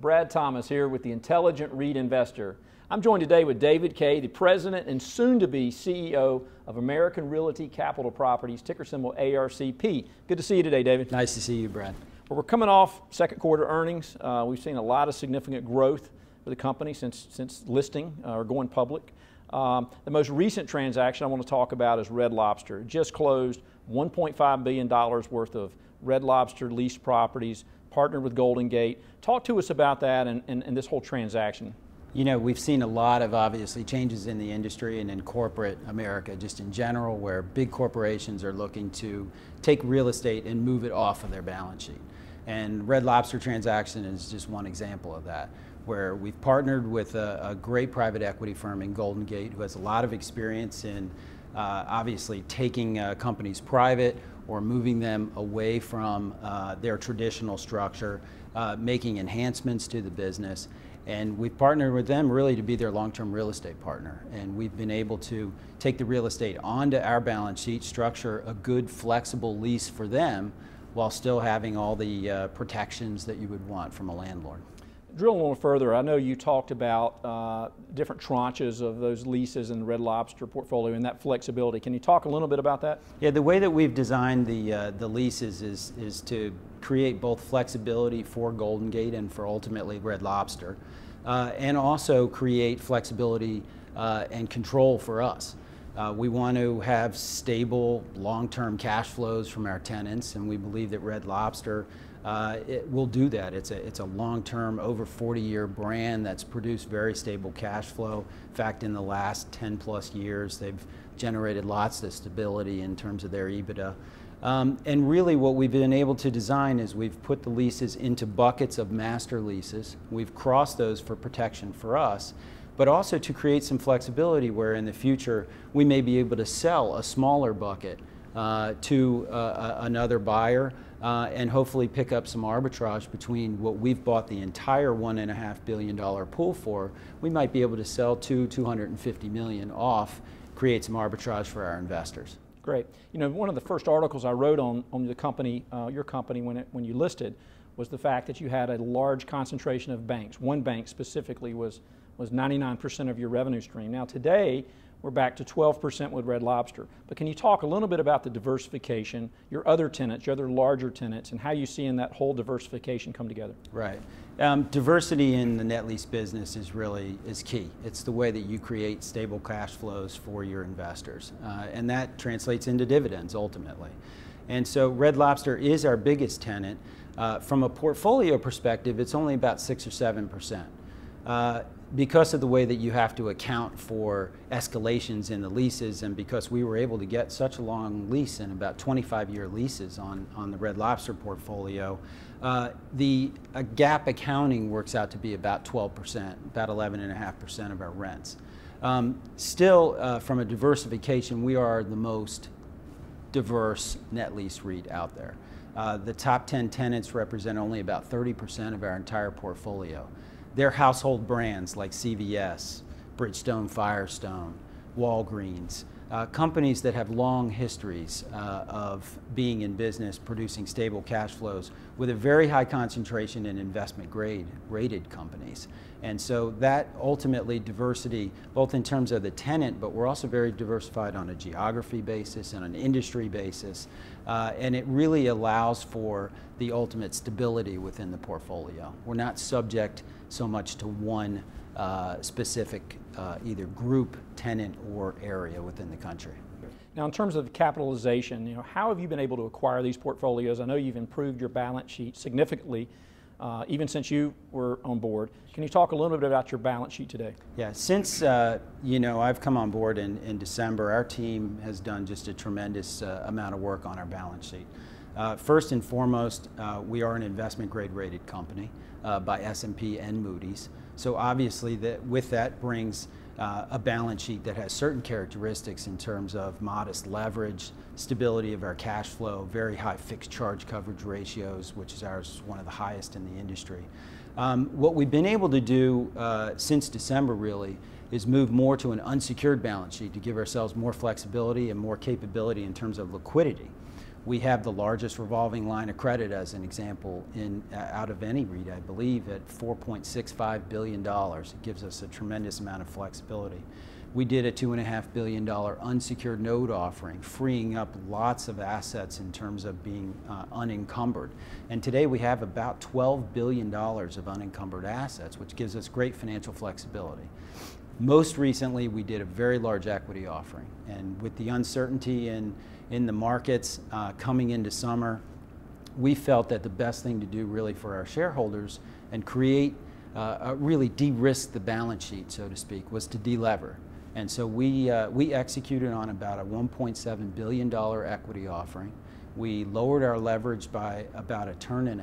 Brad Thomas here with the Intelligent REIT Investor. I'm joined today with David Kay, the President and soon-to-be CEO of American Realty Capital Properties, ticker symbol ARCP. Good to see you today, David. Nice to see you, Brad. Well, we're coming off second quarter earnings. We've seen a lot of significant growth for the company since listing or going public. The most recent transaction I want to talk about is Red Lobster. It just closed $1.5 billion worth of Red Lobster leased properties, partnered with Golden Gate. Talk to us about that and this whole transaction. You know, we've seen a lot of obviously changes in the industry and in corporate America just in general, where big corporations are looking to take real estate and move it off of their balance sheet. And Red Lobster transaction is just one example of that, where we've partnered with a great private equity firm in Golden Gate who has a lot of experience in obviously taking companies private or moving them away from their traditional structure, making enhancements to the business. And we've partnered with them really to be their long-term real estate partner. And we've been able to take the real estate onto our balance sheet, structure a good flexible lease for them while still having all the protections that you would want from a landlord. Drill a little further, I know you talked about different tranches of those leases in the Red Lobster portfolio and that flexibility. Can you talk a little bit about that? Yeah, the way that we've designed the leases is to create both flexibility for Golden Gate and for ultimately Red Lobster, and also create flexibility and control for us. We want to have stable, long-term cash flows from our tenants, and we believe that Red Lobster it will do that. It's a long-term, over 40-year brand that's produced very stable cash flow. In fact, in the last 10 plus years, they've generated lots of stability in terms of their EBITDA. And really what we've been able to design is we've put the leases into buckets of master leases. We've crossed those for protection for us, but also to create some flexibility where in the future we may be able to sell a smaller bucket to another buyer and hopefully pick up some arbitrage between what we've bought the entire $1.5 billion pool for. We might be able to sell $250 million off, create some arbitrage for our investors. Great. You know, one of the first articles I wrote on the company, your company, when you listed, was the fact that you had a large concentration of banks. One bank specifically was 99% of your revenue stream. Now today, we're back to 12% with Red Lobster. But can you talk a little bit about the diversification, your other tenants, your other larger tenants, and how you see in that whole diversification come together? Right. Diversity in the net lease business is key. It's the way that you create stable cash flows for your investors. And that translates into dividends ultimately. And so Red Lobster is our biggest tenant. From a portfolio perspective, it's only about 6 or 7%. Because of the way that you have to account for escalations in the leases, and because we were able to get such a long lease and about 25-year leases on the Red Lobster portfolio, the GAAP accounting works out to be about 12%, about 11.5% of our rents. Still, from a diversification, we are the most diverse net lease REIT out there. The top 10 tenants represent only about 30% of our entire portfolio. They're household brands like CVS, Bridgestone Firestone, Walgreens, companies that have long histories of being in business, producing stable cash flows with a very high concentration in investment grade rated companies. And so that ultimately diversity, both in terms of the tenant, but we're also very diversified on a geography basis and an industry basis. And it really allows for the ultimate stability within the portfolio. We're not subject so much to one specific either group, tenant, or area within the country. Now, in terms of capitalization, you know, how have you been able to acquire these portfolios? I know you've improved your balance sheet significantly, even since you were on board. Can you talk a little bit about your balance sheet today? Yeah, since you know, I've come on board in December, our team has done just a tremendous amount of work on our balance sheet. First and foremost, we are an investment grade rated company by S&P and Moody's. So obviously with that brings a balance sheet that has certain characteristics in terms of modest leverage, stability of our cash flow, very high fixed charge coverage ratios, which is ours one of the highest in the industry. What we've been able to do since December really is move more to an unsecured balance sheet to give ourselves more flexibility and more capability in terms of liquidity. We have the largest revolving line of credit, as an example, out of any REIT, I believe, at $4.65 billion. It gives us a tremendous amount of flexibility. We did a $2.5 billion unsecured note offering, freeing up lots of assets in terms of being unencumbered. And today we have about $12 billion of unencumbered assets, which gives us great financial flexibility. Most recently, we did a very large equity offering. And with the uncertainty in the markets coming into summer, we felt that the best thing to do really for our shareholders and create, really de-risk the balance sheet, so to speak, was to de-lever. And so we executed on about a $1.7 billion equity offering. We lowered our leverage by about 1.5 turns,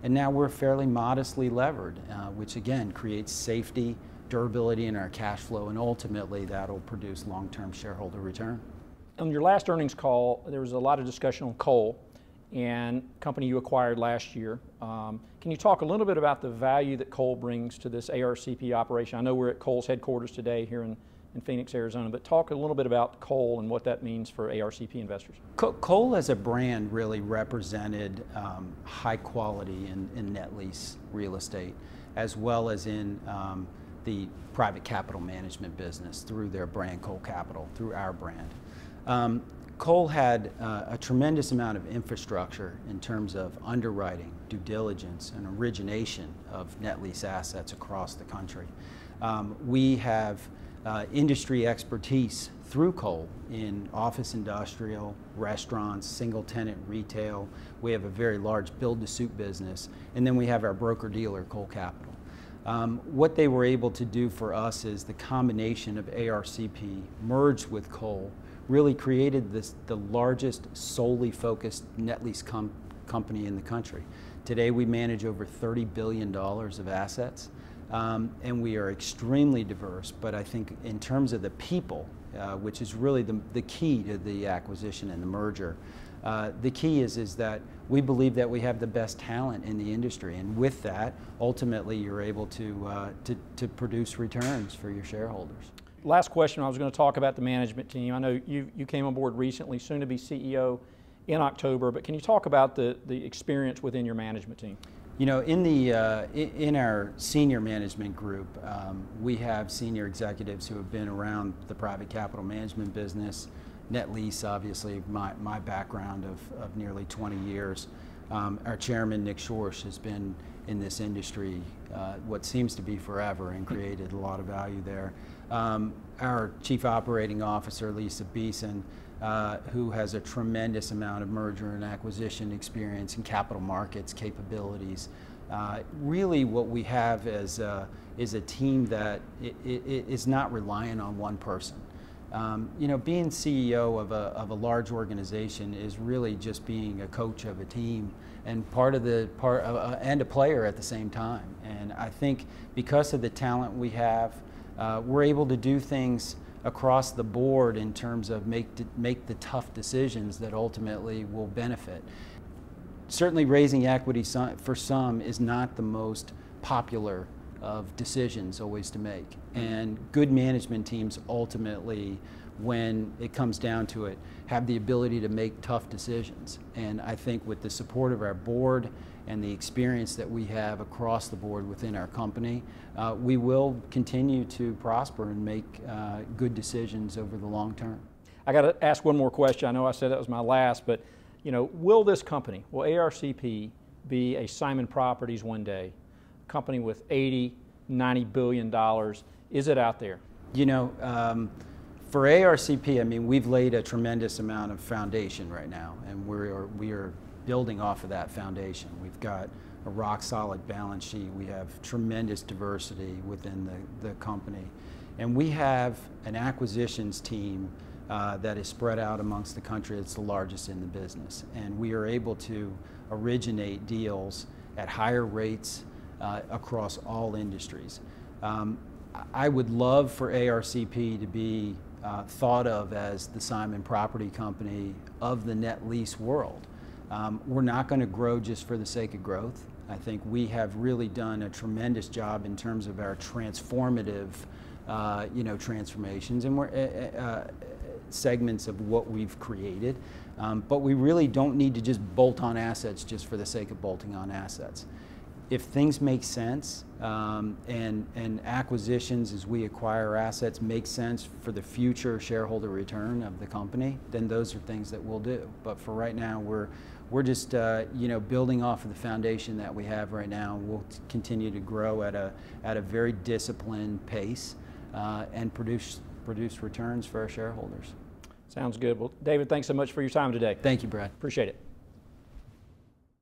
and now we're fairly modestly levered, which again creates safety, durability in our cash flow, and ultimately that'll produce long-term shareholder return. On your last earnings call, there was a lot of discussion on coal and company you acquired last year. Can you talk a little bit about the value that coal brings to this ARCP operation? I know we're at coal's headquarters today here in Phoenix, Arizona, but talk a little bit about coal and what that means for ARCP investors. Coal as a brand really represented high quality in net lease real estate, as well as in the private capital management business through their brand Coal Capital, through our brand. Coal had a tremendous amount of infrastructure in terms of underwriting, due diligence, and origination of net lease assets across the country. We have industry expertise through coal in office industrial, restaurants, single tenant retail. We have a very large build-to-suit business, and then we have our broker-dealer, Coal Capital. What they were able to do for us is the combination of ARCP merged with coal really created the largest solely focused net lease company in the country. Today we manage over $30 billion of assets. And we are extremely diverse, but I think in terms of the people, which is really the key to the acquisition and the merger, the key is that we believe that we have the best talent in the industry, and with that, ultimately you're able to produce returns for your shareholders. Last question, I was going to talk about the management team. I know you came on board recently, soon to be CEO in October, but can you talk about the experience within your management team? You know, in our senior management group, we have senior executives who have been around the private capital management business, net lease, obviously, my background of nearly 20 years. Our chairman, Nick Schorsch, has been in this industry what seems to be forever and created a lot of value there. Our chief operating officer, Lisa Beeson, who has a tremendous amount of merger and acquisition experience and capital markets capabilities. Really what we have is a team that is not reliant on one person. You know, being CEO of a large organization is really just being a coach of a team and and a player at the same time. And I think because of the talent we have, we're able to do things across the board in terms of make the tough decisions that ultimately will benefit. Certainly raising equity for some is not the most popular of decisions always to make. And good management teams ultimately, when it comes down to it, have the ability to make tough decisions. And I think with the support of our board and the experience that we have across the board within our company, we will continue to prosper and make good decisions over the long term. I got to ask one more question. I know I said that was my last, but you know, will ARCP be a Simon Properties one day? A company with $80, $90 billion. Is it out there? You know, for ARCP, I mean, we've laid a tremendous amount of foundation right now, and we are building off of that foundation. We've got a rock solid balance sheet. We have tremendous diversity within the company. And we have an acquisitions team that is spread out amongst the country. It's the largest in the business. And we are able to originate deals at higher rates across all industries. I would love for ARCP to be thought of as the Simon Property Company of the net lease world. We're not going to grow just for the sake of growth. I think we have really done a tremendous job in terms of our transformative, transformations, and we're segments of what we've created, but we really don't need to just bolt on assets just for the sake of bolting on assets. If things make sense and acquisitions as we acquire assets make sense for the future shareholder return of the company, then those are things that we'll do. But for right now, we're just building off of the foundation that we have right now. We'll continue to grow at a very disciplined pace and produce returns for our shareholders. Sounds good. Well, David, thanks so much for your time today. Thank you, Brad. Appreciate it.